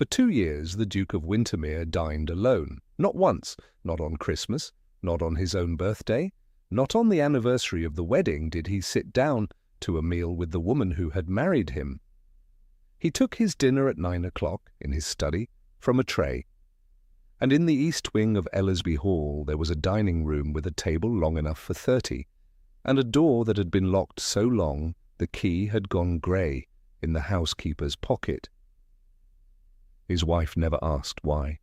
For 2 years the Duke of Wintermere dined alone. Not once, not on Christmas, not on his own birthday, not on the anniversary of the wedding did he sit down to a meal with the woman who had married him. He took his dinner at 9 o'clock, in his study, from a tray. And in the east wing of Ellersby Hall there was a dining room with a table long enough for 30, and a door that had been locked so long the key had gone grey in the housekeeper's pocket. His wife never asked why.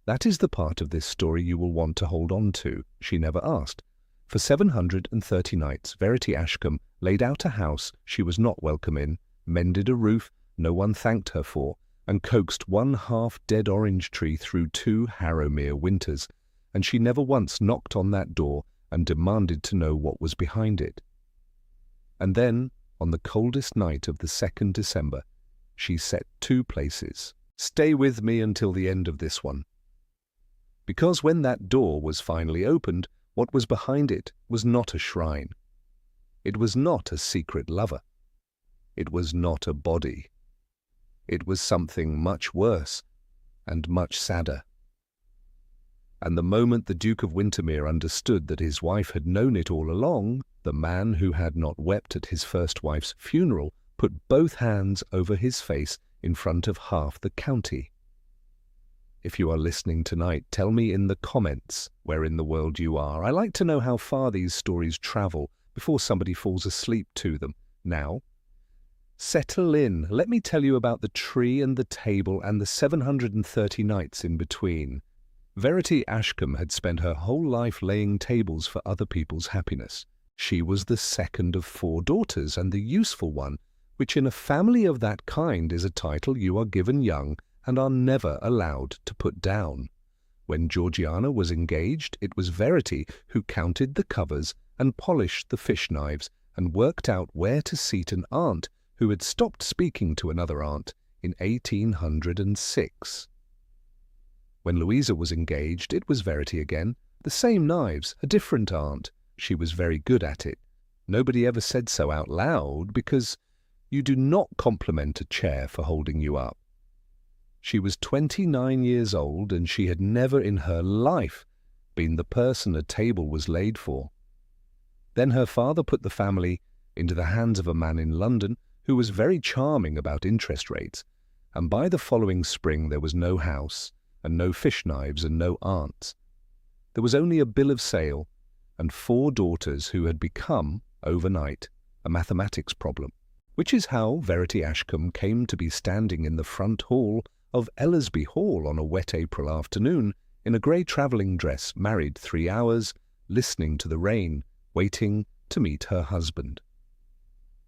That is the part of this story you will want to hold on to. She never asked. For 730 nights Verity Ashcombe laid out a house she was not welcome in, mended a roof no one thanked her for, and coaxed one half-dead orange tree through 2 Harrowmere winters, and she never once knocked on that door and demanded to know what was behind it. And then, on the coldest night of the 2nd December, she set 2 places. Stay with me until the end of this one. Because when that door was finally opened, what was behind it was not a shrine. It was not a secret lover. It was not a body. It was something much worse and much sadder. And the moment the Duke of Wintermere understood that his wife had known it all along, the man who had not wept at his first wife's funeral put both hands over his face in front of half the county. If you are listening tonight, tell me in the comments where in the world you are. I like to know how far these stories travel before somebody falls asleep to them. Now, settle in. Let me tell you about the tree and the table and the 730 nights in between. Verity Ashcombe had spent her whole life laying tables for other people's happiness. She was the second of 4 daughters and the useful one, which in a family of that kind is a title you are given young and are never allowed to put down. When Georgiana was engaged, it was Verity who counted the covers and polished the fish knives and worked out where to seat an aunt who had stopped speaking to another aunt in 1806. When Louisa was engaged, it was Verity again. The same knives, a different aunt. She was very good at it. Nobody ever said so out loud, because you do not compliment a chair for holding you up. She was 29 years old, and she had never in her life been the person a table was laid for. Then her father put the family into the hands of a man in London who was very charming about interest rates, and by the following spring there was no house, and no fish knives, and no aunts. There was only a bill of sale, and 4 daughters who had become, overnight, a mathematics problem, which is how Verity Ashcombe came to be standing in the front hall of Ellersby Hall on a wet April afternoon, in a grey travelling dress, married 3 hours, listening to the rain, waiting to meet her husband.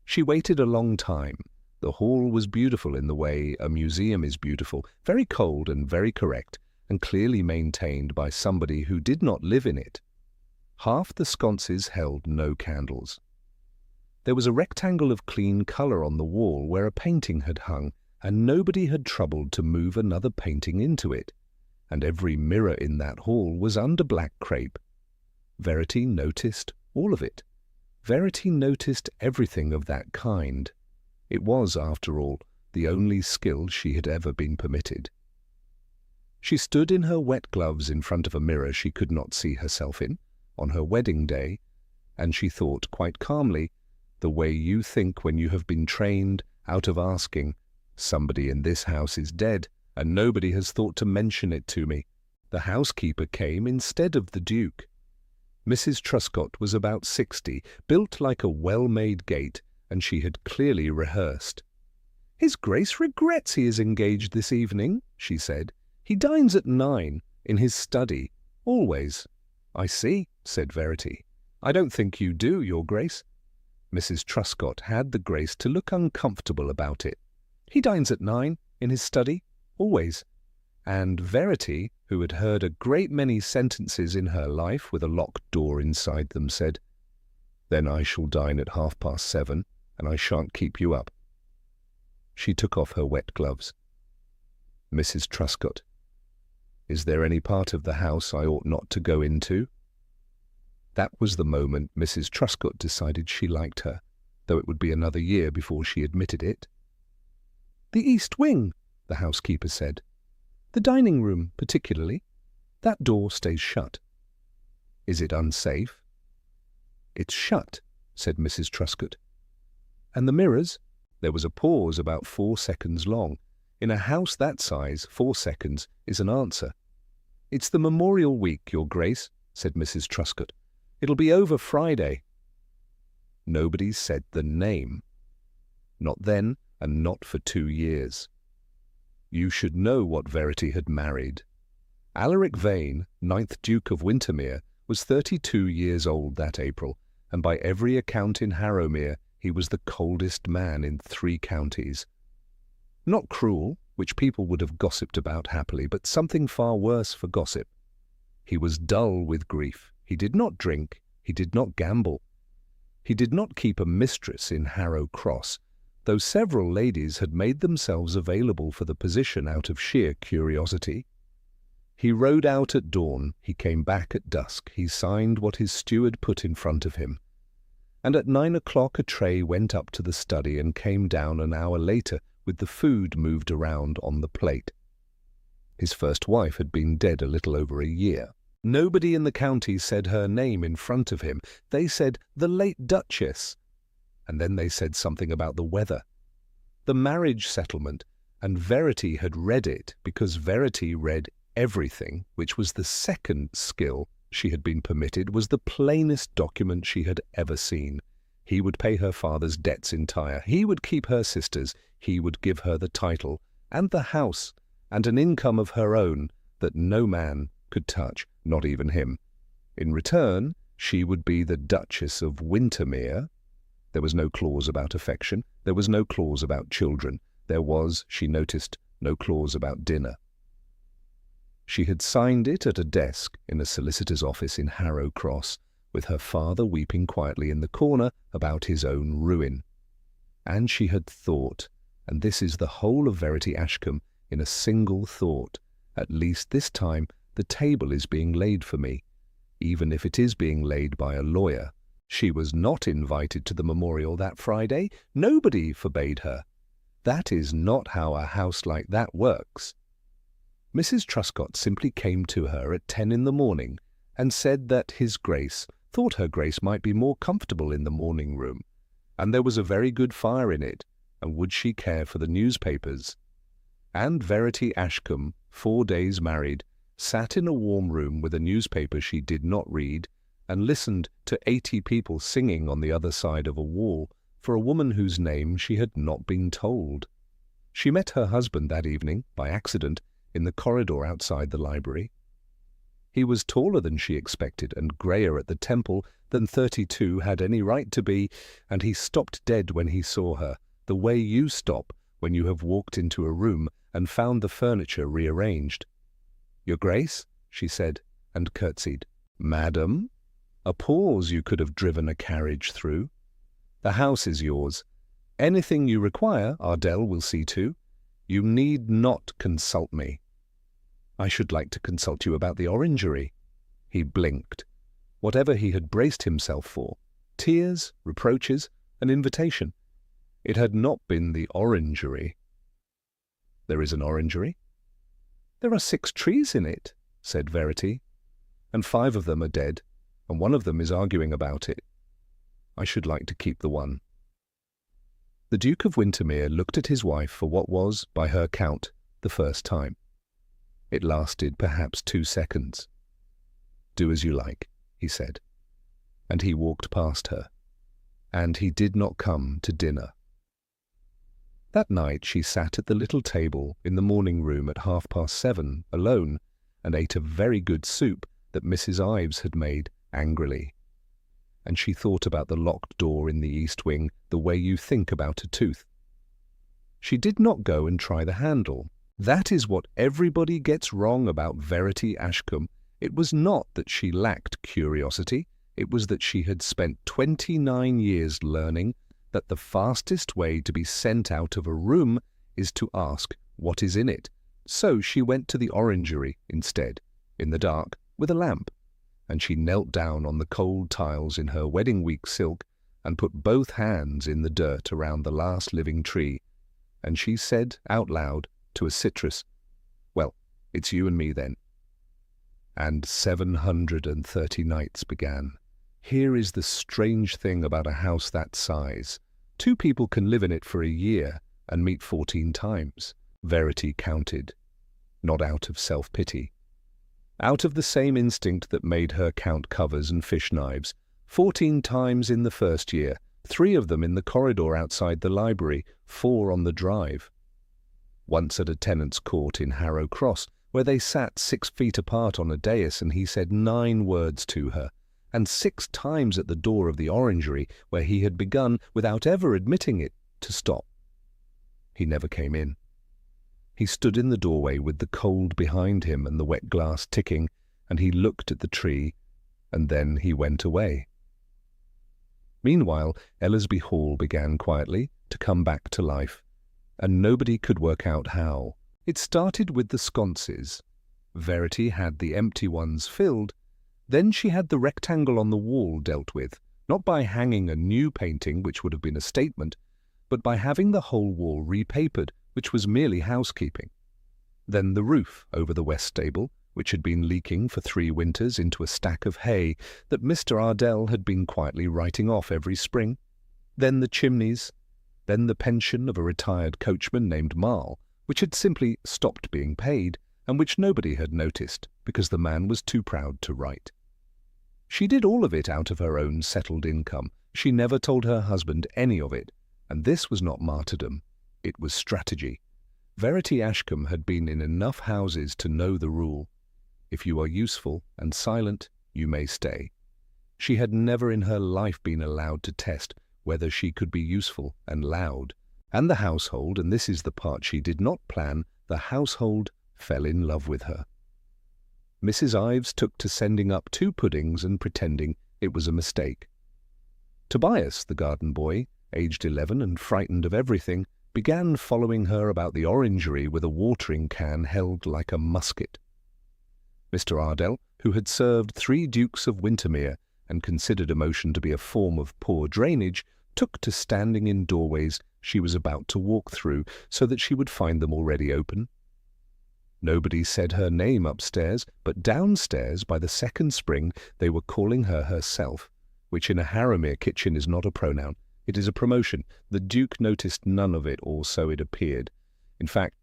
She waited a long time. The hall was beautiful in the way a museum is beautiful, very cold and very correct, and clearly maintained by somebody who did not live in it. Half the sconces held no candles. There was a rectangle of clean colour on the wall where a painting had hung, and nobody had troubled to move another painting into it, and every mirror in that hall was under black crape. Verity noticed all of it. Verity noticed everything of that kind. It was, after all, the only skill she had ever been permitted. She stood in her wet gloves in front of a mirror she could not see herself in, on her wedding day, and she thought quite calmly, the way you think when you have been trained out of asking, "Somebody in this house is dead, and nobody has thought to mention it to me." The housekeeper came instead of the Duke. Mrs. Truscott was about 60, built like a well-made gate, and she had clearly rehearsed. "His Grace regrets he is engaged this evening," she said. "He dines at 9, in his study, always." "I see," said Verity. "I don't think you do, Your Grace." Mrs. Truscott had the grace to look uncomfortable about it. "He dines at 9, in his study, always." And Verity, who had heard a great many sentences in her life with a locked door inside them, said, "Then I shall dine at 7:30, and I shan't keep you up." She took off her wet gloves. "Mrs. Truscott, is there any part of the house I ought not to go into?" That was the moment Mrs. Truscott decided she liked her, though it would be another year before she admitted it. "The east wing," the housekeeper said. "The dining room, particularly. That door stays shut." "Is it unsafe?" "It's shut," said Mrs. Truscott. "And the mirrors?" There was a pause about 4 seconds long. In a house that size, 4 seconds is an answer. "It's the Memorial Week, Your Grace," said Mrs. Truscott. "It'll be over Friday." Nobody said the name. Not then, and not for 2 years. You should know what Verity had married. Alaric Vane, 9th Duke of Wintermere, was 32 years old that April, and by every account in Harrowmere he was the coldest man in 3 counties. Not cruel, which people would have gossiped about happily, but something far worse for gossip. He was dull with grief. He did not drink. He did not gamble. He did not keep a mistress in Harrow Cross, though several ladies had made themselves available for the position out of sheer curiosity. He rode out at dawn, he came back at dusk, he signed what his steward put in front of him. And at 9 o'clock a tray went up to the study and came down an hour later with the food moved around on the plate. His first wife had been dead a little over a year. Nobody in the county said her name in front of him. They said, "The late Duchess." And then they said something about the weather, the marriage settlement, and Verity had read it because Verity read everything, which was the second skill she had been permitted, was the plainest document she had ever seen. He would pay her father's debts entire. He would keep her sister's. He would give her the title and the house and an income of her own that no man could touch, not even him. In return, she would be the Duchess of Wintermere. There was no clause about affection. There was no clause about children. There was, she noticed, no clause about dinner. She had signed it at a desk in a solicitor's office in Harrow Cross, with her father weeping quietly in the corner about his own ruin. And she had thought, and this is the whole of Verity Ashcombe in a single thought, at least this time the table is being laid for me, even if it is being laid by a lawyer. She was not invited to the memorial that Friday. Nobody forbade her. That is not how a house like that works. Mrs. Truscott simply came to her at 10 in the morning and said that His Grace thought her Grace might be more comfortable in the morning room, and there was a very good fire in it, and would she care for the newspapers? And Verity Ashcombe, 4 days married, sat in a warm room with a newspaper she did not read, and listened to 80 people singing on the other side of a wall for a woman whose name she had not been told. She met her husband that evening, by accident, in the corridor outside the library. He was taller than she expected and greyer at the temple than 32 had any right to be, and he stopped dead when he saw her, the way you stop when you have walked into a room and found the furniture rearranged. "Your Grace," she said, and curtsied. "Madam?" A pause you could have driven a carriage through. "The house is yours. Anything you require, Ardell will see to. You need not consult me." "I should like to consult you about the orangery." He blinked. Whatever he had braced himself for, tears, reproaches, an invitation. It had not been the orangery. "There is an orangery?" "There are 6 trees in it," said Verity, "and 5 of them are dead, and one of them is arguing about it. I should like to keep the one." The Duke of Wintermere looked at his wife for what was, by her count, the first time. It lasted perhaps 2 seconds. "Do as you like," he said, and he walked past her, and he did not come to dinner. That night she sat at the little table in the morning room at 7:30, alone, and ate a very good soup that Mrs. Ives had made angrily. And she thought about the locked door in the east wing the way you think about a tooth. She did not go and try the handle. That is what everybody gets wrong about Verity Ashcombe. It was not that she lacked curiosity. It was that she had spent 29 years learning that the fastest way to be sent out of a room is to ask what is in it. So she went to the orangery instead, in the dark, with a lamp, and she knelt down on the cold tiles in her wedding week silk and put both hands in the dirt around the last living tree, and she said out loud to a citrus. Well, it's you and me then. And 730 nights began. Here is the strange thing about a house that size. 2 people can live in it for a year and meet 14 times. Verity counted, not out of self-pity. Out of the same instinct that made her count covers and fish knives, 14 times in the first year, 3 of them in the corridor outside the library, 4 on the drive. Once at a tenant's court in Harrow Cross, where they sat 6 feet apart on a dais and he said 9 words to her, and 6 times at the door of the orangery, where he had begun, without ever admitting it, to stop. He never came in. He stood in the doorway with the cold behind him and the wet glass ticking, and he looked at the tree, and then he went away. Meanwhile, Ellersby Hall began quietly to come back to life, and nobody could work out how. It started with the sconces. Verity had the empty ones filled. Then she had the rectangle on the wall dealt with, not by hanging a new painting, which would have been a statement, but by having the whole wall repapered, which was merely housekeeping. Then the roof over the west stable, which had been leaking for 3 winters into a stack of hay that Mr. Ardell had been quietly writing off every spring. Then the chimneys. Then the pension of a retired coachman named Marl, which had simply stopped being paid, and which nobody had noticed, because the man was too proud to write. She did all of it out of her own settled income. She never told her husband any of it, and this was not martyrdom. It was strategy. Verity Ashcombe had been in enough houses to know the rule. If you are useful and silent, you may stay. She had never in her life been allowed to test whether she could be useful and loud. And the household, and this is the part she did not plan, the household fell in love with her. Mrs. Ives took to sending up 2 puddings and pretending it was a mistake. Tobias, the garden boy, aged 11 and frightened of everything, began following her about the orangery with a watering can held like a musket. Mr. Ardell, who had served 3 Dukes of Wintermere and considered emotion to be a form of poor drainage, took to standing in doorways she was about to walk through so that she would find them already open. Nobody said her name upstairs, but downstairs by the second spring they were calling her herself, which in a Harrowmere kitchen is not a pronoun. It is a promotion. The Duke noticed none of it, or so it appeared. In fact,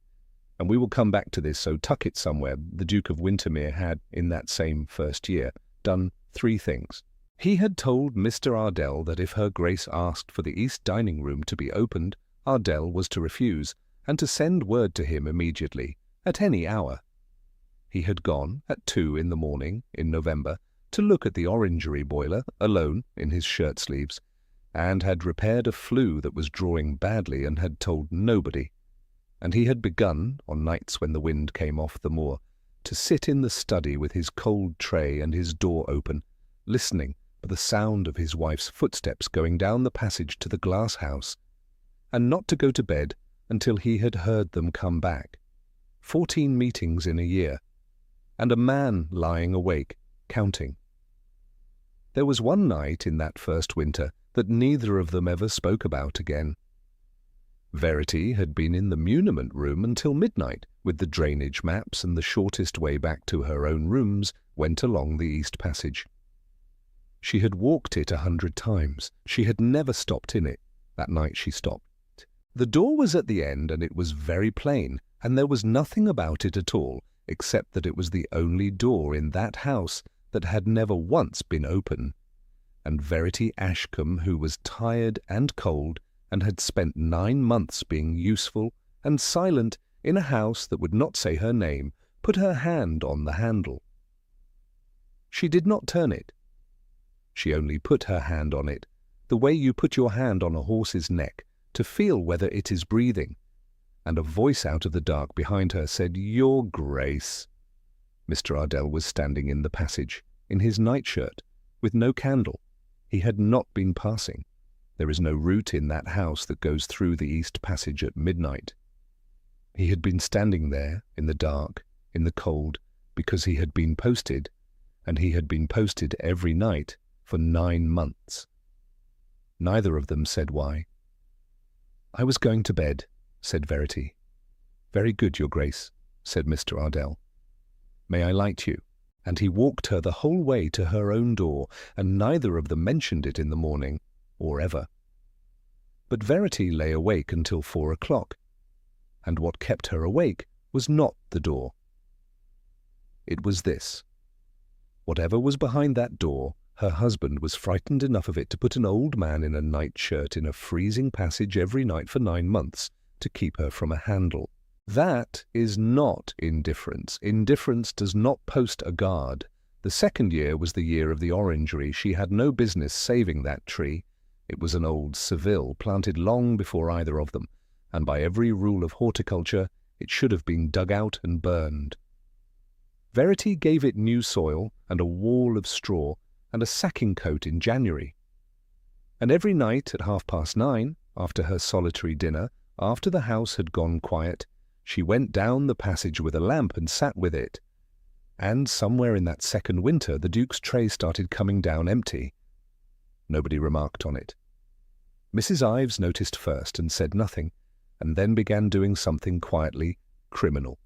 and we will come back to this, so tuck it somewhere, the Duke of Wintermere had, in that same first year, done 3 things. He had told Mr. Ardell that if Her Grace asked for the east dining room to be opened, Ardell was to refuse, and to send word to him immediately, at any hour. He had gone, at 2 in the morning, in November, to look at the orangery boiler, alone, in his shirt-sleeves, and had repaired a flue that was drawing badly and had told nobody. And he had begun, on nights when the wind came off the moor, to sit in the study with his cold tray and his door open, listening for the sound of his wife's footsteps going down the passage to the glass house, and not to go to bed until he had heard them come back. 14 meetings in a year, and a man lying awake, counting. There was one night in that first winter that neither of them ever spoke about again. Verity had been in the muniment room until midnight, with the drainage maps, and the shortest way back to her own rooms went along the east passage. She had walked it 100 times. She had never stopped in it. That night she stopped. The door was at the end, and it was very plain, and there was nothing about it at all, except that it was the only door in that house that had never once been open. And Verity Ashcombe, who was tired and cold, and had spent 9 months being useful and silent in a house that would not say her name, put her hand on the handle. She did not turn it. She only put her hand on it, the way you put your hand on a horse's neck, to feel whether it is breathing. And a voice out of the dark behind her said, "Your Grace." Mr. Ardell was standing in the passage, in his nightshirt, with no candle. He had not been passing. There is no route in that house that goes through the east passage at midnight. He had been standing there, in the dark, in the cold, because he had been posted, and he had been posted every night for 9 months. Neither of them said why. "I was going to bed," said Verity. "Very good, Your Grace," said Mr. Ardell. "May I light you?" And he walked her the whole way to her own door, and neither of them mentioned it in the morning, or ever. But Verity lay awake until 4 o'clock, and what kept her awake was not the door. It was this. Whatever was behind that door, her husband was frightened enough of it to put an old man in a nightshirt in a freezing passage every night for 9 months to keep her from a handle. That is not indifference. Indifference does not post a guard. The second year was the year of the orangery. She had no business saving that tree. It was an old Seville, planted long before either of them, and by every rule of horticulture it should have been dug out and burned. Verity gave it new soil and a wall of straw and a sacking coat in January. And every night at 9:30, after her solitary dinner, after the house had gone quiet, she went down the passage with a lamp and sat with it. And somewhere in that second winter the Duke's tray started coming down empty. Nobody remarked on it. Mrs. Ives noticed first and said nothing, and then began doing something quietly criminal.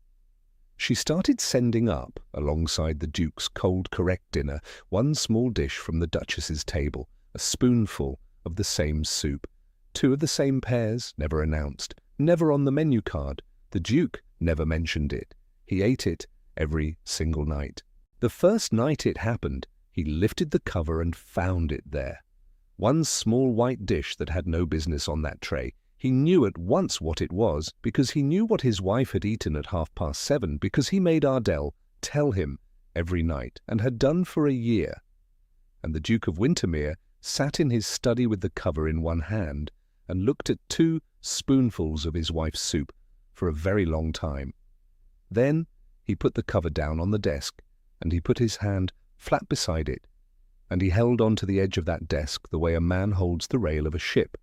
She started sending up, alongside the Duke's cold correct dinner, one small dish from the Duchess's table, a spoonful of the same soup, 2 of the same pears, never announced, never on the menu card. The Duke never mentioned it. He ate it every single night. The first night it happened, he lifted the cover and found it there. One small white dish that had no business on that tray. He knew at once what it was, because he knew what his wife had eaten at 7:30, because he made Ardell tell him every night, and had done for a year. And the Duke of Wintermere sat in his study with the cover in one hand, and looked at 2 spoonfuls of his wife's soup for a very long time. Then he put the cover down on the desk, and he put his hand flat beside it, and he held on to the edge of that desk the way a man holds the rail of a ship.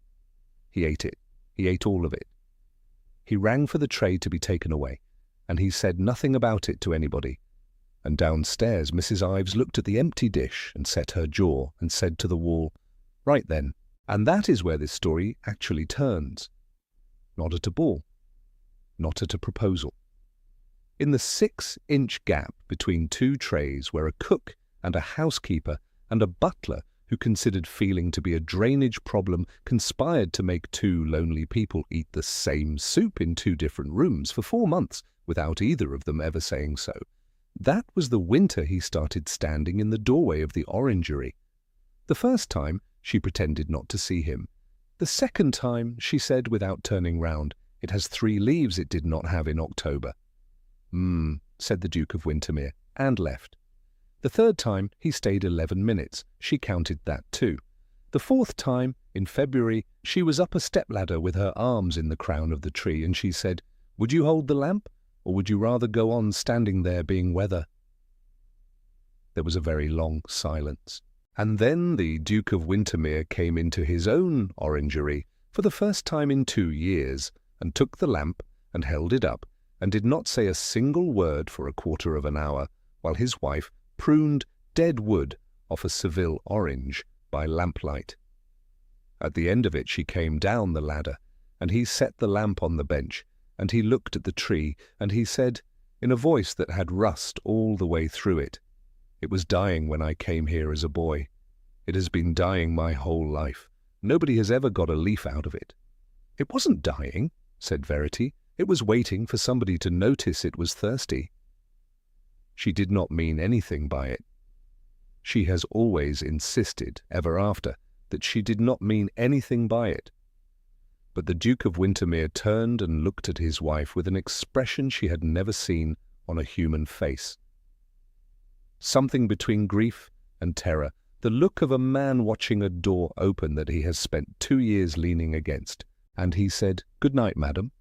He ate it. He ate all of it. He rang for the tray to be taken away, and he said nothing about it to anybody. And downstairs Mrs. Ives looked at the empty dish and set her jaw and said to the wall, "Right then." And that is where this story actually turns. Not at a ball. Not at a proposal. In the 6-inch gap between 2 trays where a cook and a housekeeper and a butler who considered feeling to be a drainage problem conspired to make 2 lonely people eat the same soup in 2 different rooms for 4 months without either of them ever saying so. That was the winter he started standing in the doorway of the orangery. The first time she pretended not to see him. The second time she said without turning round, "It has 3 leaves it did not have in October." Said the Duke of Wintermere, and left. The third time he stayed 11 minutes. She counted that too. The fourth time, in February, she was up a stepladder with her arms in the crown of the tree, and she said, "Would you hold the lamp, or would you rather go on standing there being weather?" There was a very long silence. And then the Duke of Wintermere came into his own orangery for the first time in 2 years, and took the lamp and held it up, and did not say a single word for a quarter of an hour, while his wife pruned dead wood off a Seville orange by lamplight. At the end of it she came down the ladder, and he set the lamp on the bench, and he looked at the tree, and he said, in a voice that had rust all the way through it, "It was dying when I came here as a boy. It has been dying my whole life. Nobody has ever got a leaf out of it." "It wasn't dying," said Verity. "It was waiting for somebody to notice it was thirsty." She did not mean anything by it. She has always insisted, ever after, that she did not mean anything by it. But the Duke of Wintermere turned and looked at his wife with an expression she had never seen on a human face. Something between grief and terror, the look of a man watching a door open that he has spent 2 years leaning against, and he said, "Good night, madam,"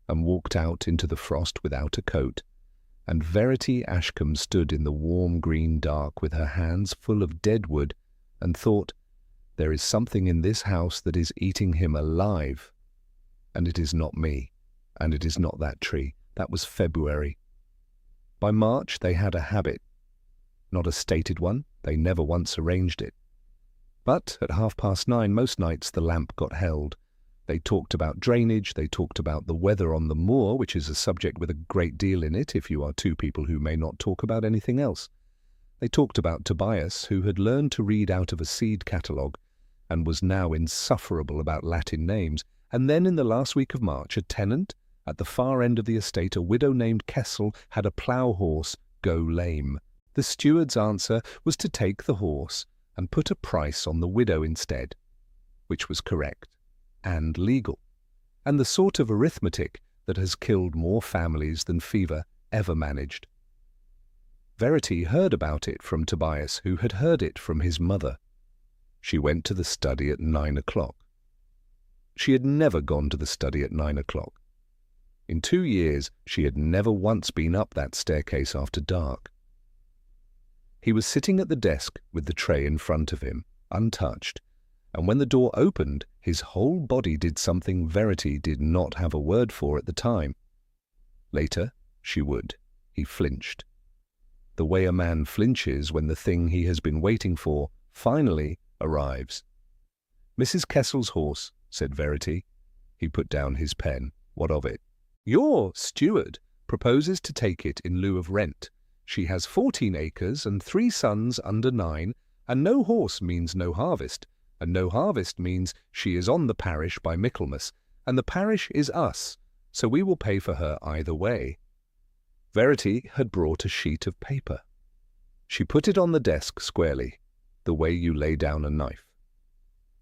and walked out into the frost without a coat. And Verity Ashcombe stood in the warm green dark with her hands full of dead wood, and thought, "There is something in this house that is eating him alive. And it is not me, and it is not that tree." That was February. By March they had a habit. Not a stated one, they never once arranged it. But at 9:30 most nights the lamp got held. They talked about drainage, they talked about the weather on the moor, which is a subject with a great deal in it if you are two people who may not talk about anything else. They talked about Tobias, who had learned to read out of a seed catalogue and was now insufferable about Latin names. And then in the last week of March, a tenant at the far end of the estate, a widow named Kessel, had a plough horse go lame. The steward's answer was to take the horse and put a price on the widow instead, which was correct and legal, and the sort of arithmetic that has killed more families than fever ever managed. Verity heard about it from Tobias, who had heard it from his mother. She went to the study at 9 o'clock. She had never gone to the study at 9 o'clock. In 2 years, she had never once been up that staircase after dark. He was sitting at the desk with the tray in front of him, untouched, and when the door opened, his whole body did something Verity did not have a word for at the time. Later, she would. He flinched. The way a man flinches when the thing he has been waiting for finally arrives. "Mrs. Kessel's horse," said Verity. He put down his pen. "What of it?" "Your steward proposes to take it in lieu of rent. She has 14 acres and 3 sons under 9, and no horse means no harvest, and no harvest means she is on the parish by Michaelmas, and the parish is us, so we will pay for her either way." Verity had brought a sheet of paper. She put it on the desk squarely, the way you lay down a knife.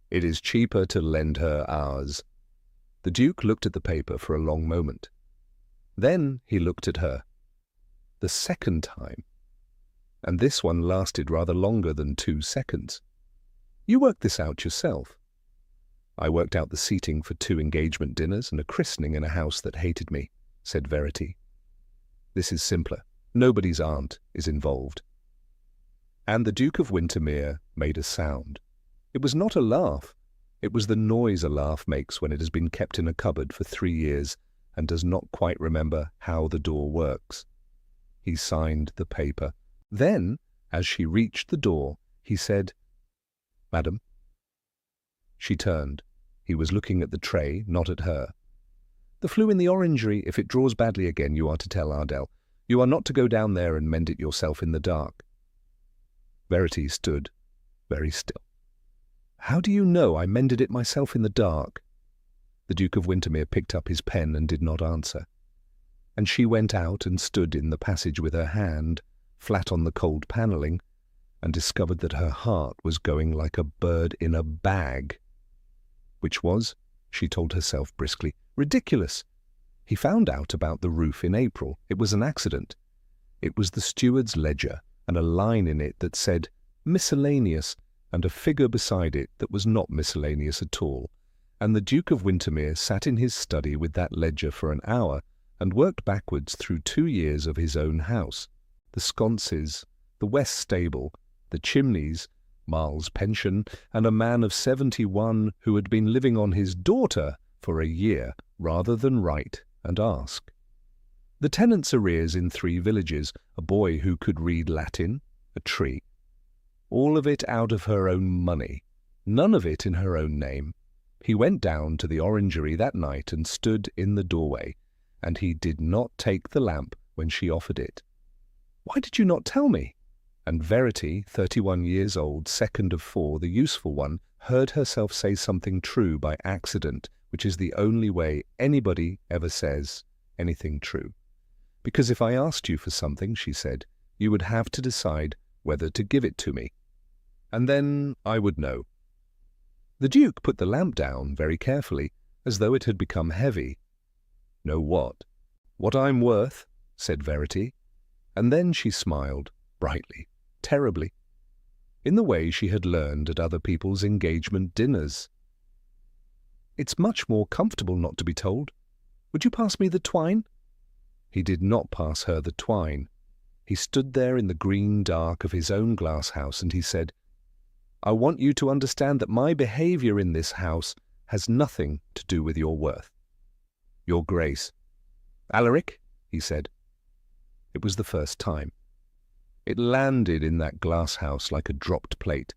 "It is cheaper to lend her ours." The Duke looked at the paper for a long moment. Then he looked at her. The second time. And this one lasted rather longer than 2 seconds. "You worked this out yourself." "I worked out the seating for 2 engagement dinners and a christening in a house that hated me," said Verity. "This is simpler. Nobody's aunt is involved." And the Duke of Wintermere made a sound. It was not a laugh. It was the noise a laugh makes when it has been kept in a cupboard for 3 years and does not quite remember how the door works. He signed the paper. Then, as she reached the door, he said, "Madam." She turned. He was looking at the tray, not at her. "The flue in the orangery, if it draws badly again, you are to tell Ardell. You are not to go down there and mend it yourself in the dark." Verity stood very still. "How do you know I mended it myself in the dark?" The Duke of Wintermere picked up his pen and did not answer. And she went out and stood in the passage with her hand flat on the cold panelling, and discovered that her heart was going like a bird in a bag. Which was, she told herself briskly, ridiculous. He found out about the roof in April. It was an accident. It was the steward's ledger, and a line in it that said miscellaneous, and a figure beside it that was not miscellaneous at all. And the Duke of Wintermere sat in his study with that ledger for an hour, and worked backwards through 2 years of his own house, the sconces, the west stable, the chimneys, Marl's pension, and a man of 71 who had been living on his daughter for a year rather than write and ask. The tenant's arrears in 3 villages, a boy who could read Latin, a tree. All of it out of her own money, none of it in her own name. He went down to the orangery that night and stood in the doorway, and he did not take the lamp when she offered it. "Why did you not tell me?" And Verity, 31 years old, second of 4, the useful one, heard herself say something true by accident, which is the only way anybody ever says anything true. "Because if I asked you for something," she said, "you would have to decide whether to give it to me. And then I would know." The Duke put the lamp down very carefully, as though it had become heavy. "Know what?" "What I'm worth," said Verity. And then she smiled, brightly, terribly, in the way she had learned at other people's engagement dinners. "It's much more comfortable not to be told. Would you pass me the twine?" He did not pass her the twine. He stood there in the green dark of his own glass house, and he said, "I want you to understand that my behaviour in this house has nothing to do with your worth." "Your Grace." "Alaric," he said. It was the first time. It landed in that glass house like a dropped plate,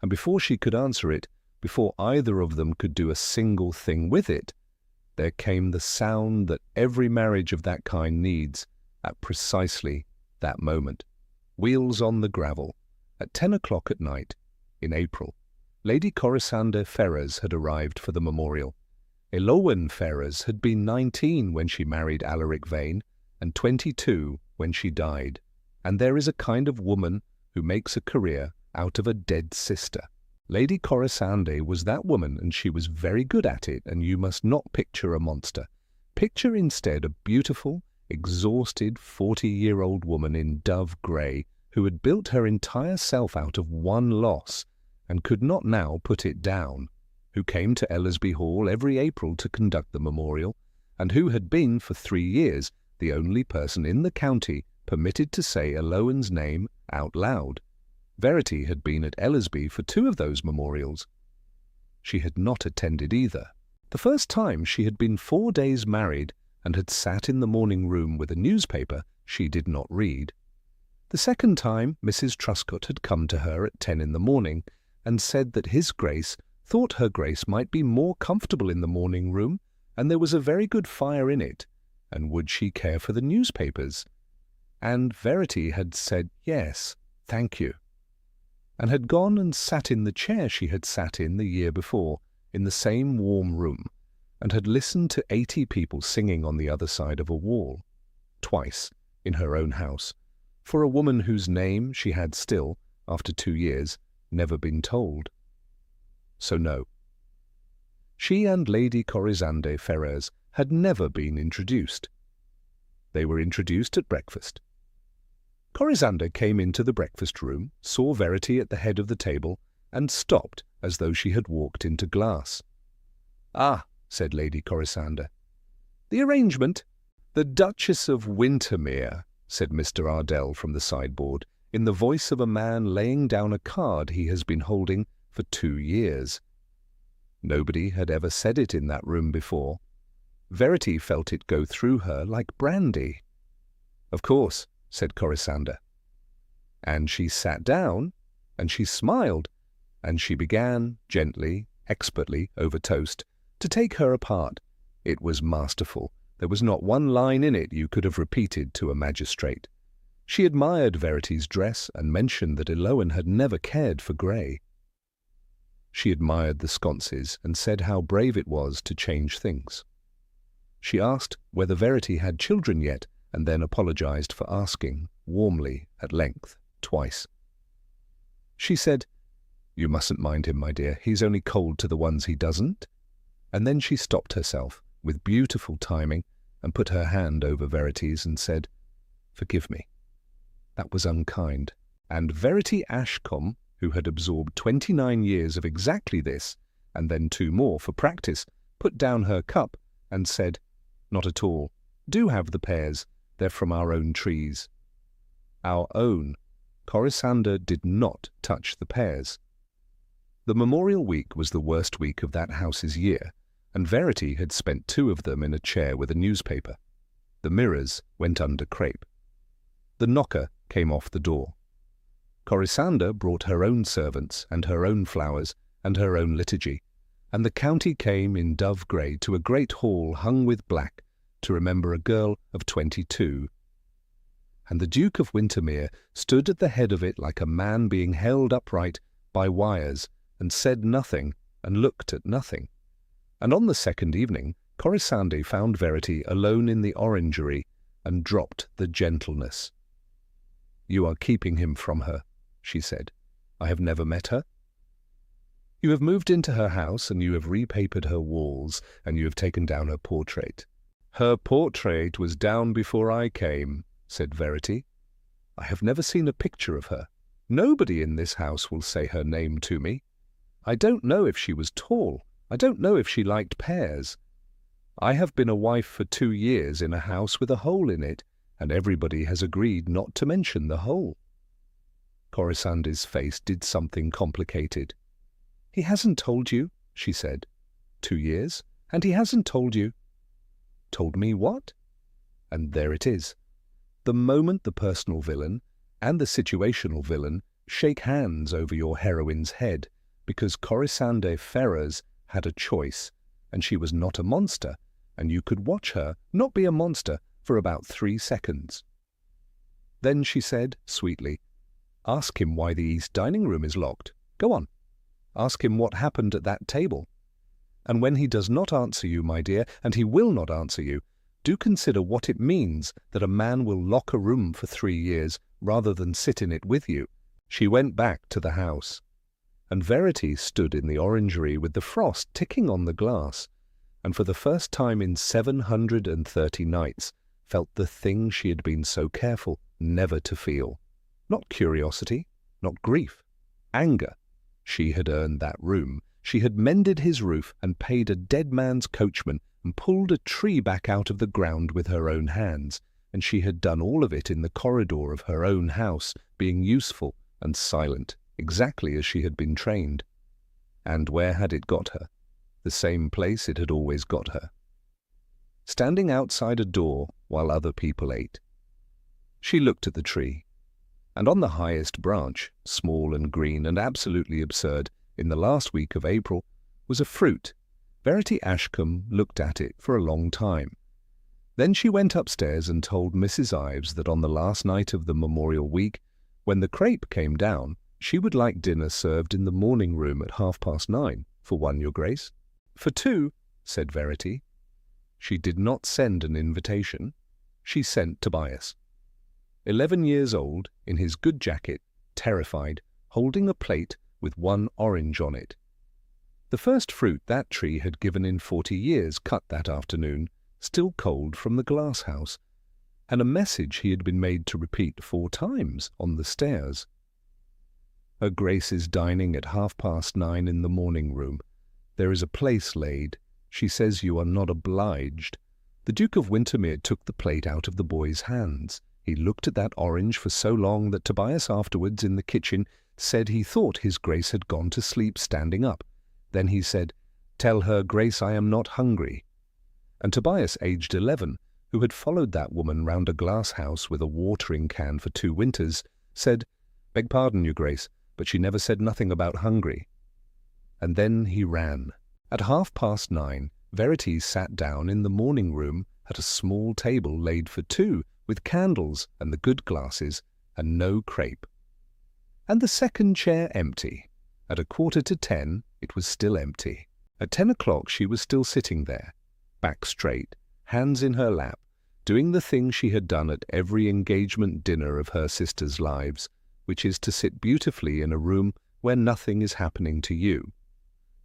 and before she could answer it, before either of them could do a single thing with it, there came the sound that every marriage of that kind needs at precisely that moment. Wheels on the gravel, at 10 o'clock at night, in April. Lady Corisande Ferrers had arrived for the memorial. Elowen Ferrers had been 19 when she married Alaric Vane, and 22 when she died. And there is a kind of woman who makes a career out of a dead sister. Lady Corisande was that woman, and she was very good at it, and you must not picture a monster. Picture instead a beautiful, exhausted 40-year-old woman in dove grey who had built her entire self out of one loss and could not now put it down, who came to Ellersby Hall every April to conduct the memorial, and who had been for 3 years the only person in the county permitted to say Elowen's name out loud. Verity had been at Ellersby for 2 of those memorials. She had not attended either. The first time she had been 4 days married and had sat in the morning room with a newspaper she did not read. The second time Mrs. Truscott had come to her at 10 in the morning and said that His Grace thought her Grace might be more comfortable in the morning room, and there was a very good fire in it, and would she care for the newspapers? And Verity had said yes, thank you, and had gone and sat in the chair she had sat in the year before, in the same warm room, and had listened to 80 people singing on the other side of a wall, twice, in her own house, for a woman whose name she had still, after 2 years, never been told. So no. She and Lady Corisande Ferrers had never been introduced. They were introduced at breakfast. Corisande came into the breakfast room, saw Verity at the head of the table, and stopped as though she had walked into glass. "Ah," said Lady Corisande. "The arrangement?" "The Duchess of Wintermere," said Mr. Ardell from the sideboard, in the voice of a man laying down a card he has been holding for 2 years. Nobody had ever said it in that room before. Verity felt it go through her like brandy. "Of course," said Corisande. And she sat down, and she smiled, and she began, gently, expertly, over toast, to take her apart. It was masterful. There was not one line in it you could have repeated to a magistrate. She admired Verity's dress and mentioned that Elowen had never cared for grey. She admired the sconces and said how brave it was to change things. She asked whether Verity had children yet, and then apologized for asking, warmly, at length, twice. She said, "You mustn't mind him, my dear. He's only cold to the ones he doesn't." And then she stopped herself, with beautiful timing, and put her hand over Verity's and said, "Forgive me. That was unkind." And Verity Ashcombe, who had absorbed 29 years of exactly this, and then 2 more for practice, put down her cup and said, "Not at all. Do have the pears. They're from our own trees." Our own. Corisande did not touch the pears. The memorial week was the worst week of that house's year, and Verity had spent 2 of them in a chair with a newspaper. The mirrors went under crape. The knocker came off the door. Corisande brought her own servants and her own flowers and her own liturgy, and the county came in dove grey to a great hall hung with black to remember a girl of 22. And the Duke of Wintermere stood at the head of it like a man being held upright by wires, and said nothing and looked at nothing. And on the second evening Corisande found Verity alone in the orangery and dropped the gentleness. "You are keeping him from her," she said. "I have never met her. You have moved into her house, and you have repapered her walls, and you have taken down her portrait." "Her portrait was down before I came," said Verity. "I have never seen a picture of her. Nobody in this house will say her name to me. I don't know if she was tall. I don't know if she liked pears. I have been a wife for 2 years in a house with a hole in it, and everybody has agreed not to mention the hole." Corisande's face did something complicated. "He hasn't told you," she said. 2 years, and he hasn't told you." "Told me what?" And there it is. The moment the personal villain and the situational villain shake hands over your heroine's head, because Corisande Ferrers had a choice, and she was not a monster, and you could watch her not be a monster for about 3 seconds. Then she said, sweetly, "Ask him why the east dining room is locked. Go on. Ask him what happened at that table. And when he does not answer you, my dear, and he will not answer you, do consider what it means that a man will lock a room for 3 years rather than sit in it with you." She went back to the house, and Verity stood in the orangery with the frost ticking on the glass, and for the first time in 730 nights felt the thing she had been so careful never to feel. Not curiosity, not grief, anger. She had earned that room. She had mended his roof and paid a dead man's coachman and pulled a tree back out of the ground with her own hands, and she had done all of it in the corridor of her own house, being useful and silent, exactly as she had been trained. And where had it got her? The same place it had always got her. Standing outside a door while other people ate. She looked at the tree, and on the highest branch, small and green and absolutely absurd, in the last week of April, was a fruit. Verity Ashcombe looked at it for a long time. Then she went upstairs and told Mrs. Ives that on the last night of the Memorial Week, when the crepe came down, she would like dinner served in the morning room at 9:30. "For one, your grace." "For two," said Verity. She did not send an invitation. She sent Tobias. 11 years old, in his good jacket, terrified, holding a plate with one orange on it. The first fruit that tree had given in 40 years, cut that afternoon, still cold from the glass house, and a message he had been made to repeat 4 times on the stairs. "Her Grace is dining at 9:30 in the morning room. There is a place laid. She says you are not obliged." The Duke of Wintermere took the plate out of the boy's hands. He looked at that orange for so long that Tobias afterwards in the kitchen said he thought his Grace had gone to sleep standing up. Then he said, "Tell her Grace I am not hungry." And Tobias, aged 11, who had followed that woman round a glass house with a watering can for 2 winters, said, "Beg pardon, your Grace, but she never said nothing about hungry." And then he ran. At 9:30, Verity sat down in the morning room at a small table laid for 2, with candles and the good glasses, and no crepe. And the second chair empty. At 9:45, it was still empty. At 10 o'clock she was still sitting there, back straight, hands in her lap, doing the thing she had done at every engagement dinner of her sisters' lives, which is to sit beautifully in a room where nothing is happening to you.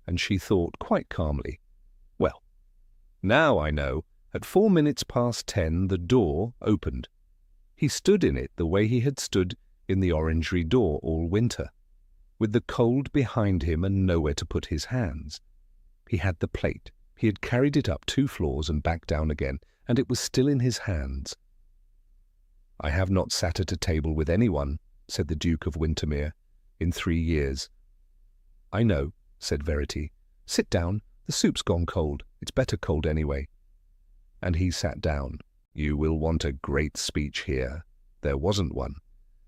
And she thought quite calmly, "Well, now I know." At 10:04 the door opened. He stood in it the way he had stood in the orangery door all winter, with the cold behind him and nowhere to put his hands. He had the plate. He had carried it up 2 floors and back down again, and it was still in his hands. "I have not sat at a table with anyone," said the Duke of Wintermere, "in 3 years." "I know," said Verity. "Sit down. The soup's gone cold. It's better cold anyway." And he sat down. "You will want a great speech here." There wasn't one.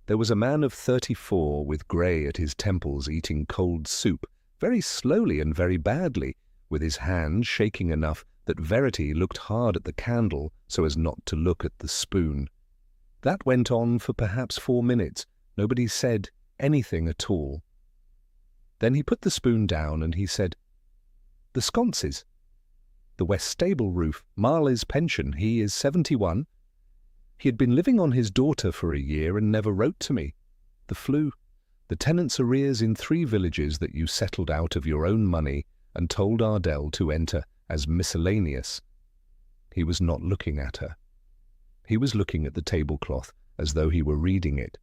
There was a man of 34 with grey at his temples eating cold soup, very slowly and very badly, with his hand shaking enough that Verity looked hard at the candle so as not to look at the spoon. That went on for perhaps 4 minutes. Nobody said anything at all. Then he put the spoon down and he said, "The sconces. The West Stable roof, Marley's pension, he is 71. He had been living on his daughter for a year and never wrote to me. The flu, the tenant's arrears in 3 villages that you settled out of your own money and told Ardell to enter as miscellaneous." He was not looking at her. He was looking at the tablecloth as though he were reading it.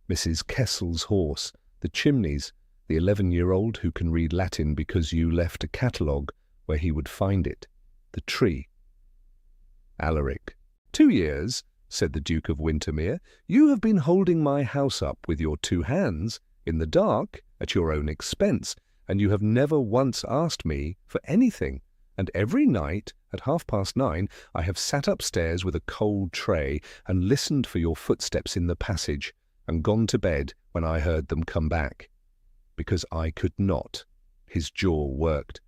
Mrs. Kessel's horse, the chimneys, the 11-year-old who can read Latin because you left a catalogue where he would find it, the tree. Alaric. 2 years, said the Duke of Wintermere, you have been holding my house up with your 2 hands, in the dark, at your own expense, and you have never once asked me for anything, and every night, at 9:30, I have sat upstairs with a cold tray and listened for your footsteps in the passage, and gone to bed when I heard them come back. Because I could not. His jaw worked.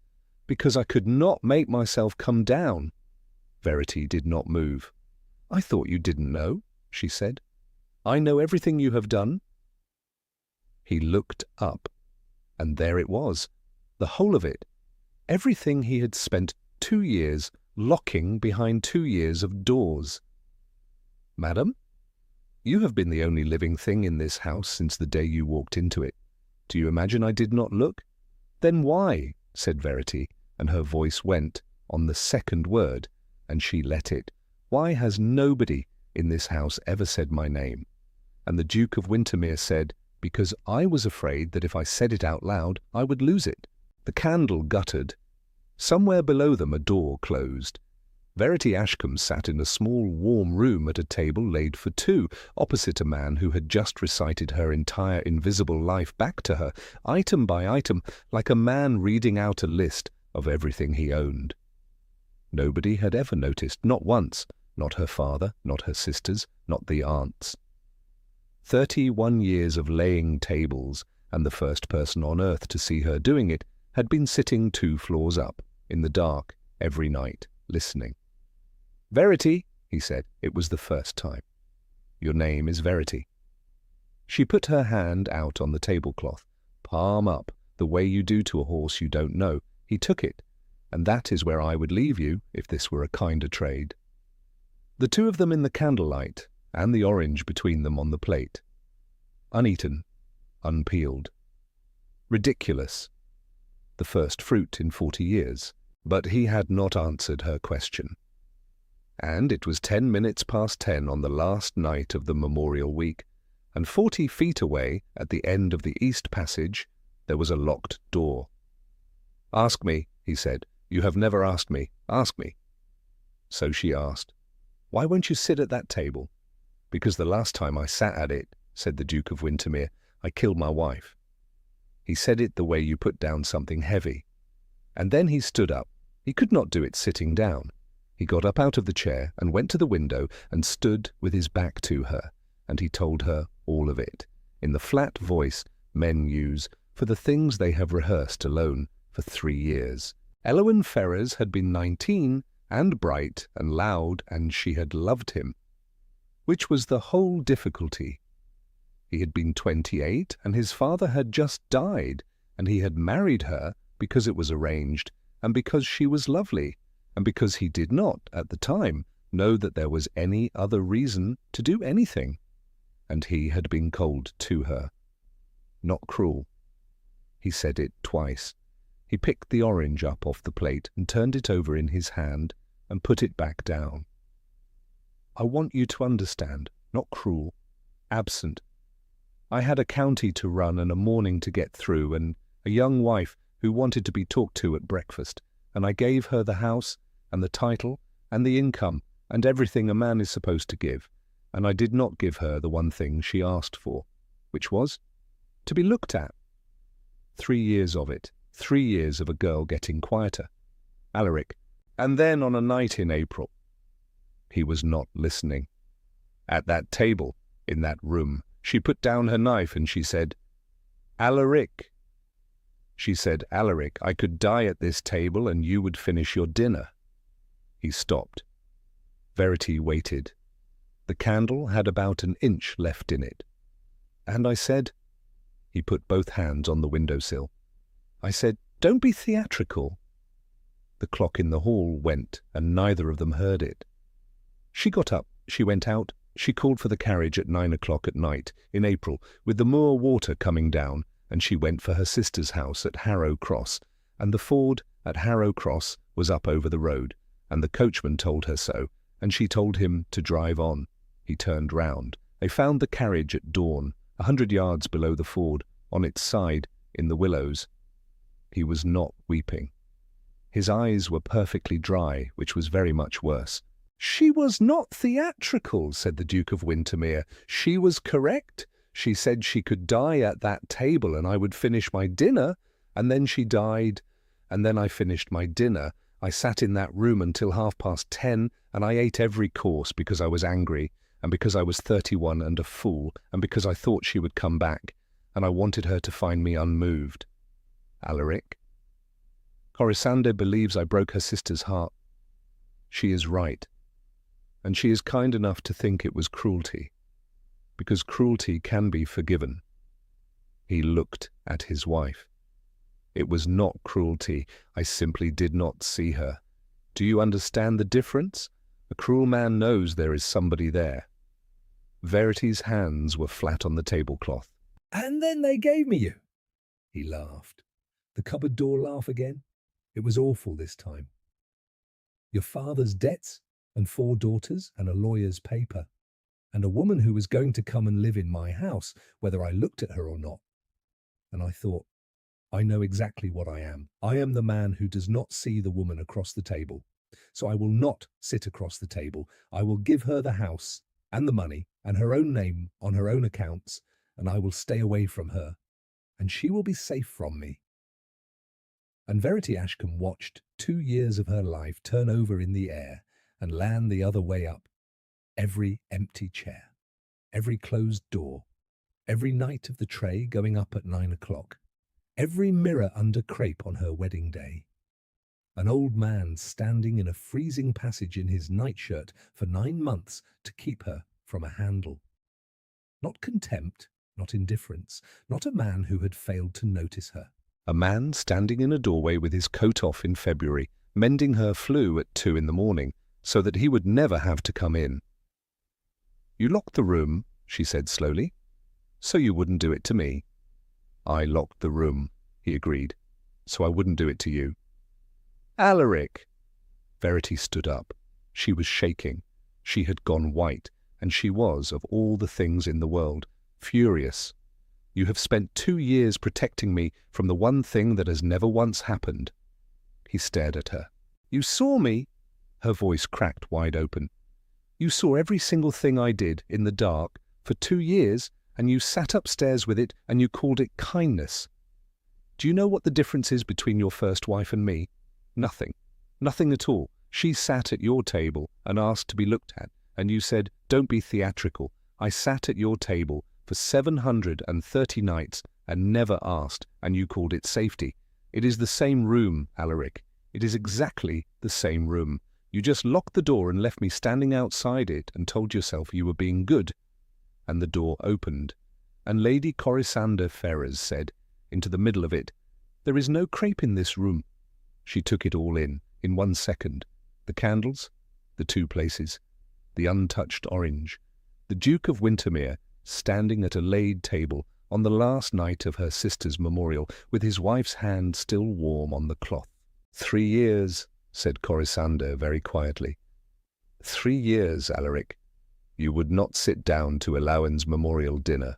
Because I could not make myself come down. Verity did not move. I thought you didn't know, she said. I know everything you have done. He looked up, and there it was, the whole of it. Everything he had spent 2 years locking behind 2 years of doors. Madam, you have been the only living thing in this house since the day you walked into it. Do you imagine I did not look? Then why, said Verity, and her voice went on the second word, and she let it. Why has nobody in this house ever said my name? And the Duke of Wintermere said, because I was afraid that if I said it out loud, I would lose it. The candle guttered. Somewhere below them a door closed. Verity Ashcombe sat in a small warm room at a table laid for two, opposite a man who had just recited her entire invisible life back to her, item by item, like a man reading out a list of everything he owned. Nobody had ever noticed, not once, not her father, not her sisters, not the aunts. 31 years of laying tables, and the first person on earth to see her doing it had been sitting 2 floors up, in the dark, every night, listening. Verity, he said. It was the first time. Your name is Verity. She put her hand out on the tablecloth, palm up, the way you do to a horse you don't know. He took it, and that is where I would leave you if this were a kinder trade. The two of them in the candlelight, and the orange between them on the plate. Uneaten, unpeeled. Ridiculous. The first fruit in 40 years. But he had not answered her question. And it was 10 minutes past 10 on the last night of the Memorial Week, and 40 feet away, at the end of the East Passage, there was a locked door. Ask me, he said. You have never asked me. Ask me. So she asked, why won't you sit at that table? Because the last time I sat at it, said the Duke of Wintermere, I killed my wife. He said it the way you put down something heavy. And then he stood up. He could not do it sitting down. He got up out of the chair and went to the window and stood with his back to her, and he told her all of it, in the flat voice men use for the things they have rehearsed alone for 3 years. Ellewen Ferrers had been 19 and bright and loud, and she had loved him, which was the whole difficulty. He had been 28, and his father had just died, and he had married her because it was arranged, and because she was lovely, and because he did not, at the time, know that there was any other reason to do anything. And he had been cold to her. Not cruel. He said it twice. He picked the orange up off the plate and turned it over in his hand and put it back down. I want you to understand, not cruel, absent. I had a county to run and a morning to get through, and a young wife who wanted to be talked to at breakfast, and I gave her the house and the title and the income and everything a man is supposed to give, and I did not give her the one thing she asked for, which was to be looked at. 3 years of it, 3 years of a girl getting quieter. Alaric, and then on a night in April. He was not listening. At that table, in that room, she put down her knife and she said, Alaric. She said, Alaric, I could die at this table and you would finish your dinner. He stopped. Verity waited. The candle had about an inch left in it. And I said, he put both hands on the windowsill. I said, don't be theatrical. The clock in the hall went, and neither of them heard it. She got up, she went out, she called for the carriage at 9 o'clock at night, in April, with the moor water coming down, and she went for her sister's house at Harrow Cross, and the Ford at Harrow Cross was up over the road, and the coachman told her so, and she told him to drive on. He turned round. They found the carriage at dawn, 100 yards below the Ford, on its side, in the willows. He was not weeping. His eyes were perfectly dry, which was very much worse. She was not theatrical, said the Duke of Wintermere. She was correct. She said she could die at that table and I would finish my dinner, and then she died, and then I finished my dinner. I sat in that room until 10:30, and I ate every course because I was angry, and because I was 31 and a fool, and because I thought she would come back. and I wanted her to find me unmoved. Alaric? Corisande believes I broke her sister's heart. She is right, and she is kind enough to think it was cruelty, because cruelty can be forgiven. He looked at his wife. It was not cruelty. I simply did not see her. Do you understand the difference? A cruel man knows there is somebody there. Verity's hands were flat on the tablecloth. And then they gave me you. He laughed. The cupboard door laugh again. It was awful this time. Your father's debts, and 4 daughters, and a lawyer's paper, and a woman who was going to come and live in my house, whether I looked at her or not. And I thought, I know exactly what I am. I am the man who does not see the woman across the table. So I will not sit across the table. I will give her the house and the money and her own name on her own accounts, and I will stay away from her, and she will be safe from me. And Verity Ashcombe watched 2 years of her life turn over in the air and land the other way up. Every empty chair, every closed door, every night of the tray going up at 9 o'clock, every mirror under crepe on her wedding day. An old man standing in a freezing passage in his nightshirt for 9 months to keep her from a handle. Not contempt, not indifference, not a man who had failed to notice her. A man standing in a doorway with his coat off in February, mending her flue at 2 in the morning, so that he would never have to come in. You locked the room, she said slowly, so you wouldn't do it to me. I locked the room, he agreed, so I wouldn't do it to you. Alaric! Verity stood up. She was shaking. She had gone white, and she was, of all the things in the world, furious. You have spent 2 years protecting me from the one thing that has never once happened. He stared at her. You saw me? Her voice cracked wide open. You saw every single thing I did in the dark for 2 years, and you sat upstairs with it and you called it kindness. Do you know what the difference is between your first wife and me? Nothing. Nothing at all. She sat at your table and asked to be looked at, and you said, don't be theatrical. I sat at your table for 730 nights and never asked, and you called it safety. It is the same room, Alaric. It is exactly the same room. You just locked the door and left me standing outside it and told yourself you were being good. And the door opened, and Lady Corisande Ferrers said, into the middle of it, there is no crepe in this room. She took it all in 1 second. The candles, the 2 places, the untouched orange, the Duke of Wintermere standing at a laid table on the last night of her sister's memorial, with his wife's hand still warm on the cloth. 3 years, said Corisande very quietly. 3 years, Alaric. You would not sit down to Ellewen's memorial dinner.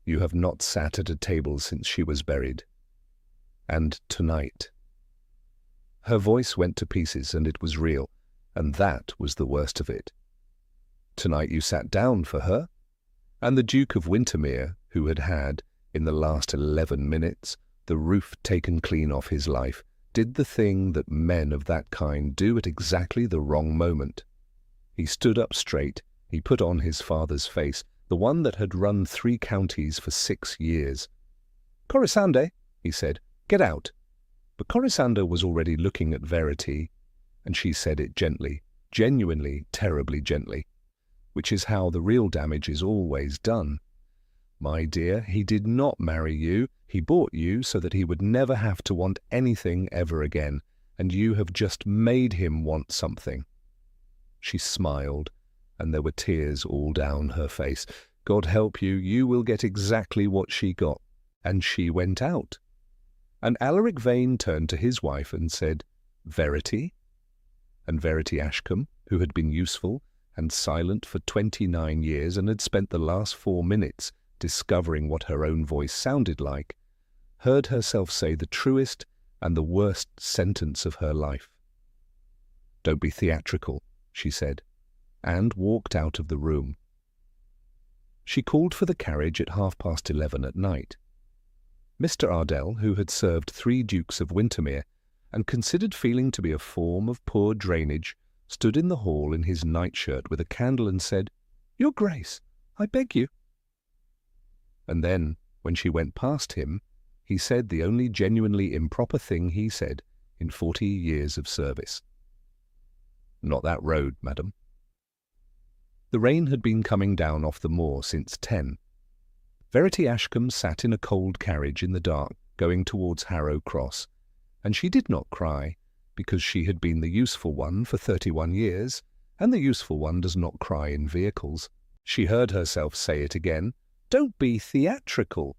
You have not sat at a table since she was buried. And tonight. Her voice went to pieces, and it was real, and that was the worst of it. Tonight you sat down for her, and the Duke of Wintermere, who had had, in the last 11 minutes, the roof taken clean off his life, did the thing that men of that kind do at exactly the wrong moment. He stood up straight, he put on his father's face, the one that had run 3 counties for 6 years. Corisande, he said, get out. But Corisande was already looking at Verity, and she said it gently, genuinely, terribly gently, which is how the real damage is always done. My dear, he did not marry you. He bought you so that he would never have to want anything ever again, and you have just made him want something. She smiled, and there were tears all down her face. God help you, you will get exactly what she got. And she went out. And Alaric Vane turned to his wife and said, Verity? And Verity Ashcombe, who had been useful and silent for 29 years and had spent the last 4 minutes discovering what her own voice sounded like, heard herself say the truest and the worst sentence of her life. Don't be theatrical, she said, and walked out of the room. She called for the carriage at 11:30 at night. Mr. Ardell, who had served 3 Dukes of Wintermere and considered feeling to be a form of poor drainage, stood in the hall in his nightshirt with a candle and said, Your Grace, I beg you. And then, When she went past him, he said the only genuinely improper thing he said in 40 years of service. "Not that road, madam." The rain had been coming down off the moor since 10. Verity Ashcombe sat in a cold carriage in the dark going towards Harrow Cross, and she did not cry, because she had been the useful one for 31 years, and the useful one does not cry in vehicles. She heard herself say it again, "Don't be theatrical,"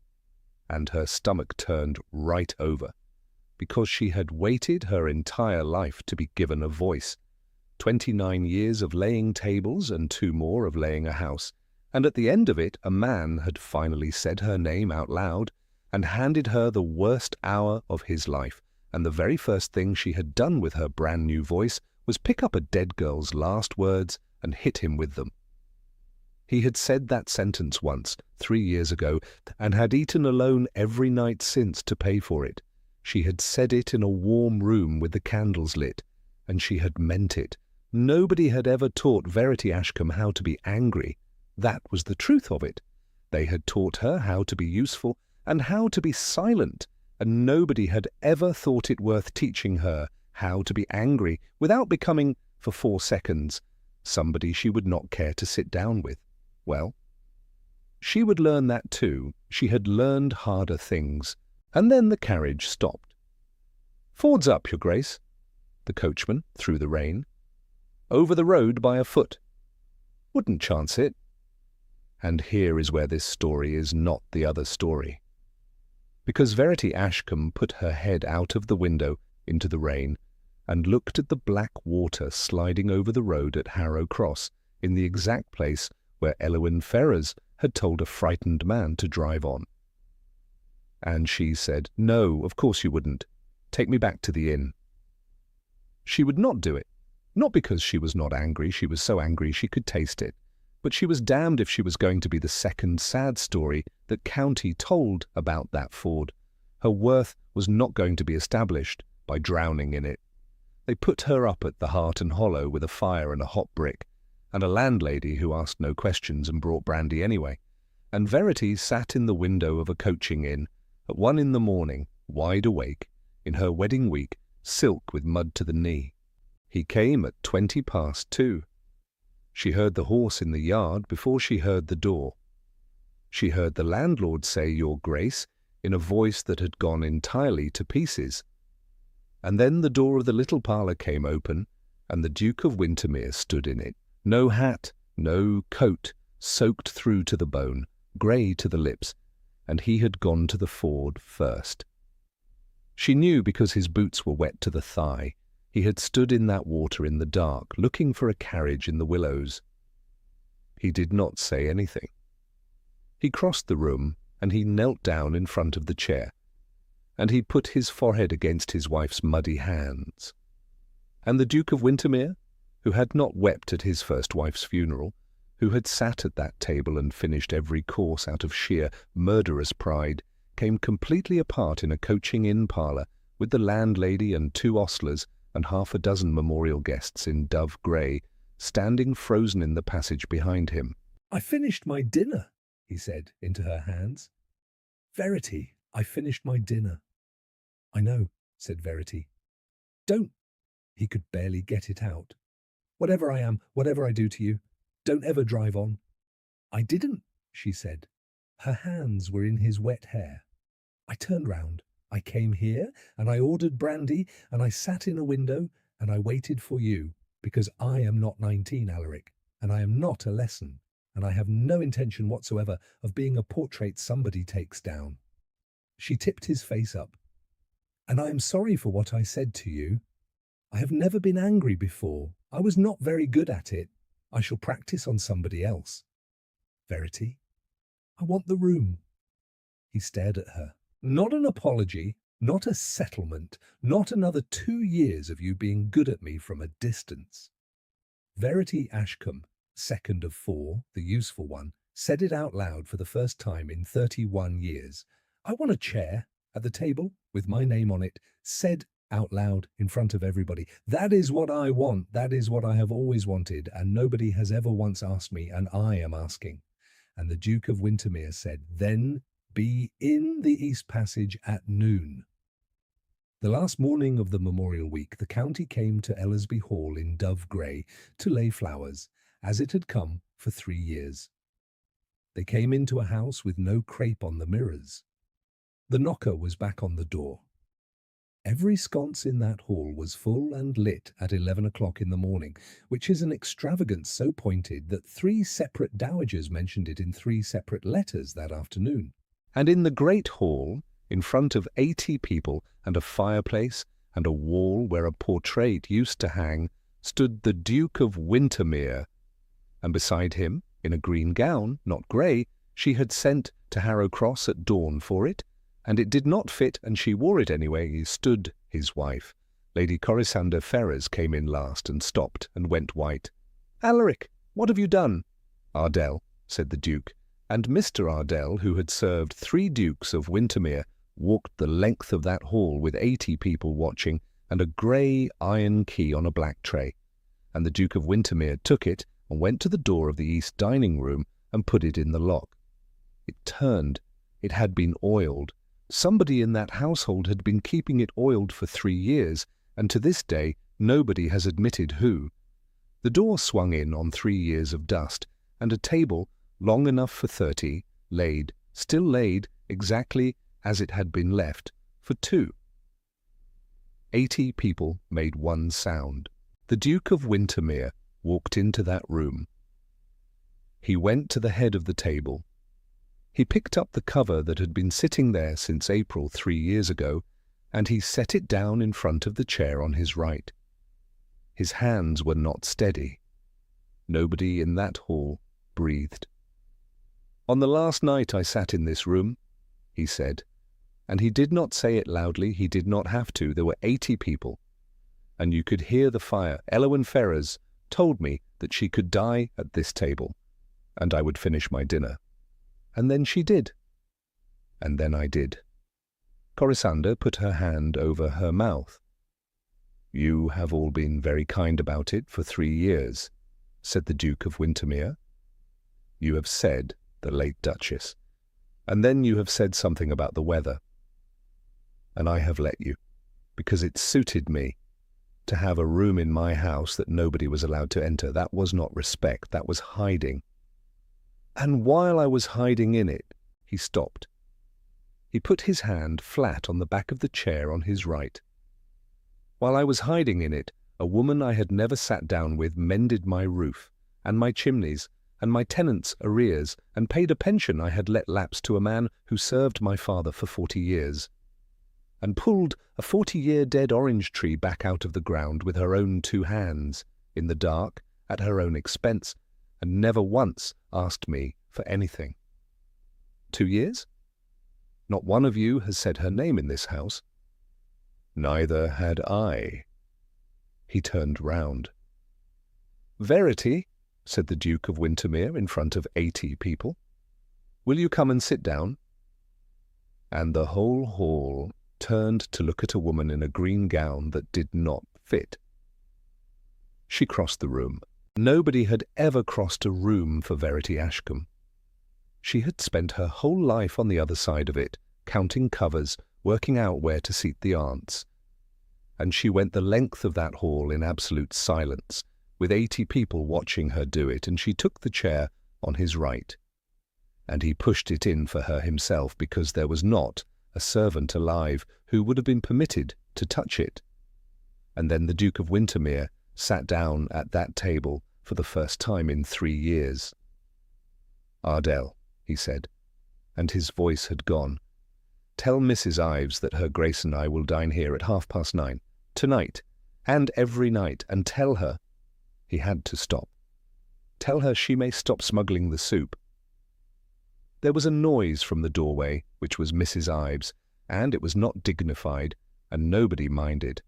and her stomach turned right over, because she had waited her entire life to be given a voice. 29 years of laying tables and 2 more of laying a house, and at the end of it a man had finally said her name out loud and handed her the worst hour of his life, and the very first thing she had done with her brand new voice was pick up a dead girl's last words and hit him with them. He had said that sentence once, 3 years ago, and had eaten alone every night since to pay for it. She had said it in a warm room with the candles lit, and she had meant it. Nobody had ever taught Verity Ashcombe how to be angry. That was the truth of it. They had taught her how to be useful and how to be silent, and nobody had ever thought it worth teaching her how to be angry without becoming, for 4 seconds, somebody she would not care to sit down with. Well, she would learn that too. She had learned harder things. And then the carriage stopped. "Fords up, Your Grace," the coachman, through the rain. "Over the road by a foot. Wouldn't chance it." And here is where this story is not the other story. Because Verity Ashcombe put her head out of the window into the rain and looked at the black water sliding over the road at Harrow Cross in the exact place where Elwyn Ferrars had told a frightened man to drive on. And she said, "No, of course you wouldn't. Take me back to the inn." She would not do it. Not because she was not angry, she was so angry she could taste it, but she was damned if she was going to be the second sad story that County told about that ford. Her worth was not going to be established by drowning in it. They put her up at the Heart and Hollow with a fire and a hot brick, and a landlady who asked no questions and brought brandy anyway, and Verity sat in the window of a coaching inn at 1 in the morning, wide awake, in her wedding week, silk with mud to the knee. He came at 20 past 2. She heard the horse in the yard before she heard the door. She heard the landlord say, "Your Grace," in a voice that had gone entirely to pieces. And then the door of the little parlour came open, and the Duke of Wintermere stood in it. No hat, no coat, soaked through to the bone, grey to the lips, and he had gone to the ford first. She knew because his boots were wet to the thigh. He had stood in that water in the dark, looking for a carriage in the willows. He did not say anything. He crossed the room, and he knelt down in front of the chair, and he put his forehead against his wife's muddy hands. And the Duke of Wintermere, who had not wept at his first wife's funeral, who had sat at that table and finished every course out of sheer murderous pride, came completely apart in a coaching inn parlour with the landlady and 2 ostlers and 6 memorial guests in dove grey, standing frozen in the passage behind him. "I finished my dinner," he said into her hands. "Verity, I finished my dinner." "I know," said Verity. "Don't—" He could barely get it out. "Whatever I am, whatever I do to you, don't ever drive on." "I didn't," she said. Her hands were in his wet hair. "I turned round. I came here, and I ordered brandy, and I sat in a window, and I waited for you, because I am not 19, Alaric, and I am not a lesson, and I have no intention whatsoever of being a portrait somebody takes down." She tipped his face up. "And I am sorry for what I said to you. I have never been angry before. I was not very good at it. I shall practice on somebody else. Verity, I want the room." He stared at her. "Not an apology, not a settlement, not another 2 years of you being good at me from a distance." Verity Ashcombe, second of 4, the useful one, said it out loud for the first time in 31 years. "I want a chair at the table with my name on it," said out loud in front of everybody. "That is what I want. That is what I have always wanted, and nobody has ever once asked me, and I am asking." And the Duke of Wintermere said, "Then Be in the East Passage at noon. The last morning of the Memorial Week, the county came to Ellersby Hall in dove grey to lay flowers, as it had come for 3 years. They came into a house with no crape on the mirrors. The knocker was back on the door. Every sconce in that hall was full and lit at 11 o'clock in the morning, which is an extravagance so pointed that 3 separate dowagers mentioned it in 3 separate letters that afternoon. And in the great hall, in front of 80 people and a fireplace and a wall where a portrait used to hang, stood the Duke of Wintermere, and beside him, in a green gown, not grey, she had sent to Harrow Cross at dawn for it, and it did not fit, and she wore it anyway, stood his wife. Lady Corisander Ferrers came in last and stopped and went white. "Alaric, what have you done?" "Ardell," said the Duke, and Mr. Ardell, who had served 3 Dukes of Wintermere, walked the length of that hall with 80 people watching, and a grey iron key on a black tray. And the Duke of Wintermere took it and went to the door of the east dining-room and put it in the lock. It turned. It had been oiled. Somebody in that household had been keeping it oiled for 3 years, and to this day nobody has admitted who. The door swung in on 3 years of dust, and a table, long enough for 30, still laid, exactly as it had been left, for 2. 80 people made one sound. The Duke of Wintermere walked into that room. He went to the head of the table. He picked up the cover that had been sitting there since April 3 years ago, and he set it down in front of the chair on his right. His hands were not steady. Nobody in that hall breathed. "On the last night I sat in this room," he said, and he did not say it loudly, he did not have to, there were 80 people, and you could hear the fire. Ellewen Ferrers told me that she could die at this table, and I would finish my dinner. And then she did. And then I did. Corisander put her hand over her mouth. "You have all been very kind about it for 3 years," said the Duke of Wintermere. "You have said, the late Duchess, and then you have said something about the weather. And I have let you, because it suited me to have a room in my house that nobody was allowed to enter. That was not respect, that was hiding. And while I was hiding in it," he stopped. He put his hand flat on the back of the chair on his right. "While I was hiding in it, a woman I had never sat down with mended my roof, and my chimneys, and my tenants' arrears, and paid a pension I had let lapse to a man who served my father for 40 years, and pulled a 40-year dead orange tree back out of the ground with her own 2 hands, in the dark, at her own expense, and never once asked me for anything. 2 years? Not one of you has said her name in this house." "Neither had I." He turned round. "Verity," said the Duke of Wintermere in front of 80 people, "will you come and sit down?" And the whole hall turned to look at a woman in a green gown that did not fit. She crossed the room. Nobody had ever crossed a room for Verity Ashcombe. She had spent her whole life on the other side of it, counting covers, working out where to seat the aunts. And she went the length of that hall in absolute silence, with 80 people watching her do it, and she took the chair on his right. And he pushed it in for her himself, because there was not a servant alive who would have been permitted to touch it. And then the Duke of Wintermere sat down at that table for the first time in 3 years. "Ardell," he said, and his voice had gone, "tell Mrs. Ives that her Grace and I will dine here at 9:30, tonight, and every night, and tell her—" He had to stop. "Tell her she may stop smuggling the soup." There was a noise from the doorway, which was Mrs. Ives, and it was not dignified, and nobody minded.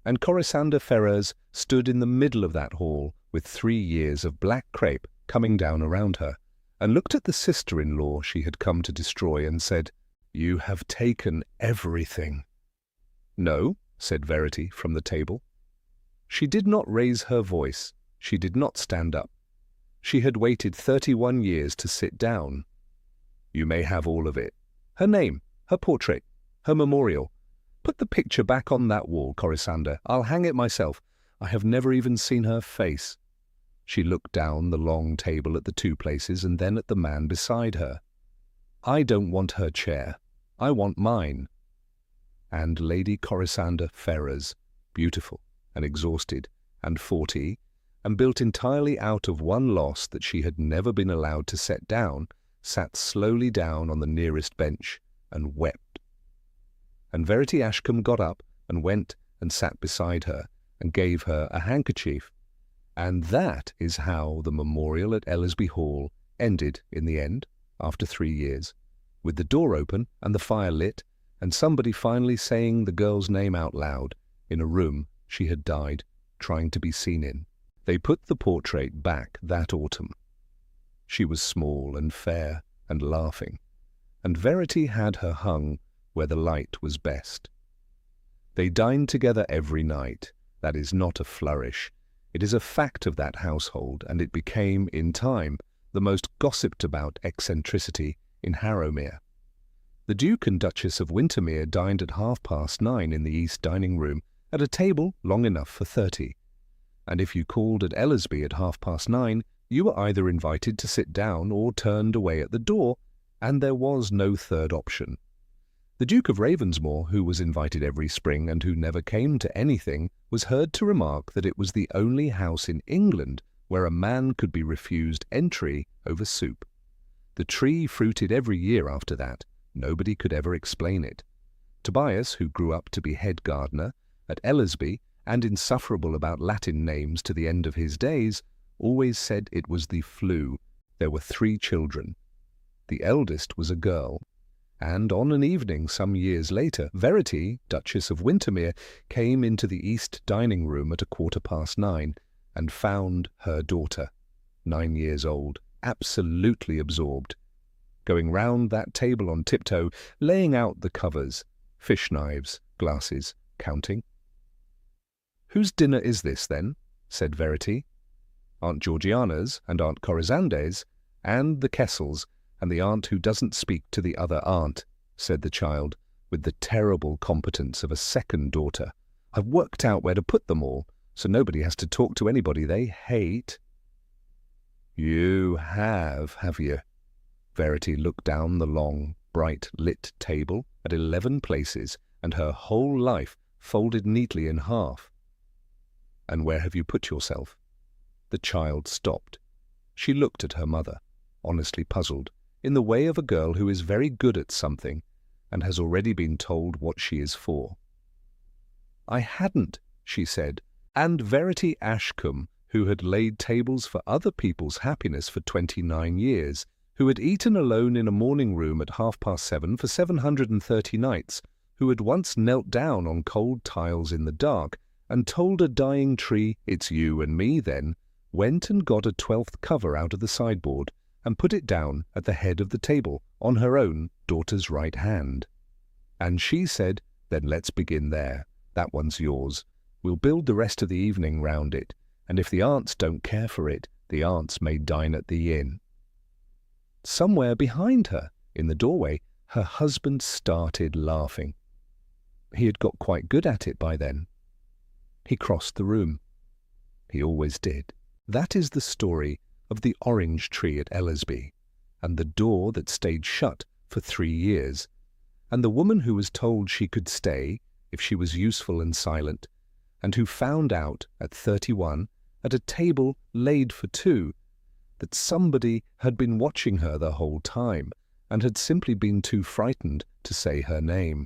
And Corisander Ferrers stood in the middle of that hall with 3 years of black crape coming down around her, and looked at the sister-in-law she had come to destroy and said, "You have taken everything." "No," said Verity from the table. She did not raise her voice. She did not stand up. She had waited 31 years to sit down. "You may have all of it. Her name, her portrait, her memorial. Put the picture back on that wall, Corisander. I'll hang it myself. I have never even seen her face." She looked down the long table at the two places and then at the man beside her. "I don't want her chair. I want mine." And Lady Corisander Ferrers, beautiful and exhausted and 40, and built entirely out of one loss that she had never been allowed to set down, sat slowly down on the nearest bench and wept. And Verity Ashcombe got up and went and sat beside her and gave her a handkerchief. And that is how the memorial at Ellersby Hall ended in the end, after 3 years, with the door open and the fire lit, and somebody finally saying the girl's name out loud in a room she had died trying to be seen in. They put the portrait back that autumn. She was small and fair and laughing, and Verity had her hung where the light was best. They dined together every night. That is not a flourish. It is a fact of that household, and it became, in time, the most gossiped about eccentricity in Harrowmere. The Duke and Duchess of Wintermere dined at 9:30 in the east dining room, at a table long enough for 30. And if you called at Ellersby at 9:30, you were either invited to sit down or turned away at the door, and there was no third option. The Duke of Ravensmore, who was invited every spring and who never came to anything, was heard to remark that it was the only house in England where a man could be refused entry over soup. The tree fruited every year after that. Nobody could ever explain it. Tobias, who grew up to be head gardener at Ellersby and insufferable about Latin names to the end of his days, always said it was the flu. There were 3 children. The eldest was a girl. And on an evening some years later, Verity, Duchess of Wintermere, came into the east dining room at 9:15 and found her daughter, 9 years old, absolutely absorbed, going round that table on tiptoe, laying out the covers, fish knives, glasses, counting. "Whose dinner is this, then?" said Verity. "Aunt Georgiana's and Aunt Corisande's, and the Kessels, and the aunt who doesn't speak to the other aunt," said the child, with the terrible competence of a second daughter. "I've worked out where to put them all, so nobody has to talk to anybody they hate." "You have you?" Verity looked down the long, bright-lit table at 11 places, and her whole life folded neatly in half. "And where have you put yourself?" The child stopped. She looked at her mother, honestly puzzled, in the way of a girl who is very good at something and has already been told what she is for. "I hadn't," she said, and Verity Ashcombe, who had laid tables for other people's happiness for 29 years, who had eaten alone in a morning room at 7:30 for 730 nights, who had once knelt down on cold tiles in the dark and told a dying tree, "It's you and me then," went and got a 12th cover out of the sideboard and put it down at the head of the table on her own daughter's right hand. And she said, "Then let's begin there. That one's yours. We'll build the rest of the evening round it, and if the aunts don't care for it, the aunts may dine at the inn." Somewhere behind her, in the doorway, her husband started laughing. He had got quite good at it by then. He crossed the room. He always did. That is the story of the orange tree at Ellersby, and the door that stayed shut for 3 years, and the woman who was told she could stay if she was useful and silent, and who found out at 31, at a table laid for 2, that somebody had been watching her the whole time and had simply been too frightened to say her name.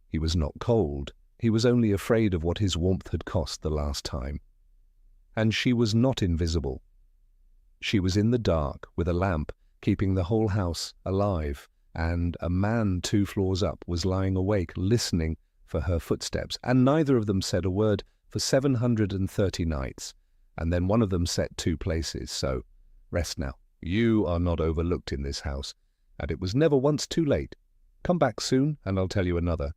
He was not cold. He was only afraid of what his warmth had cost the last time. And she was not invisible. She was in the dark with a lamp, keeping the whole house alive, and a man 2 floors up was lying awake listening for her footsteps, and neither of them said a word for 730 nights, and then one of them set 2 places, so rest now. You are not overlooked in this house, and it was never once too late. Come back soon, and I'll tell you another.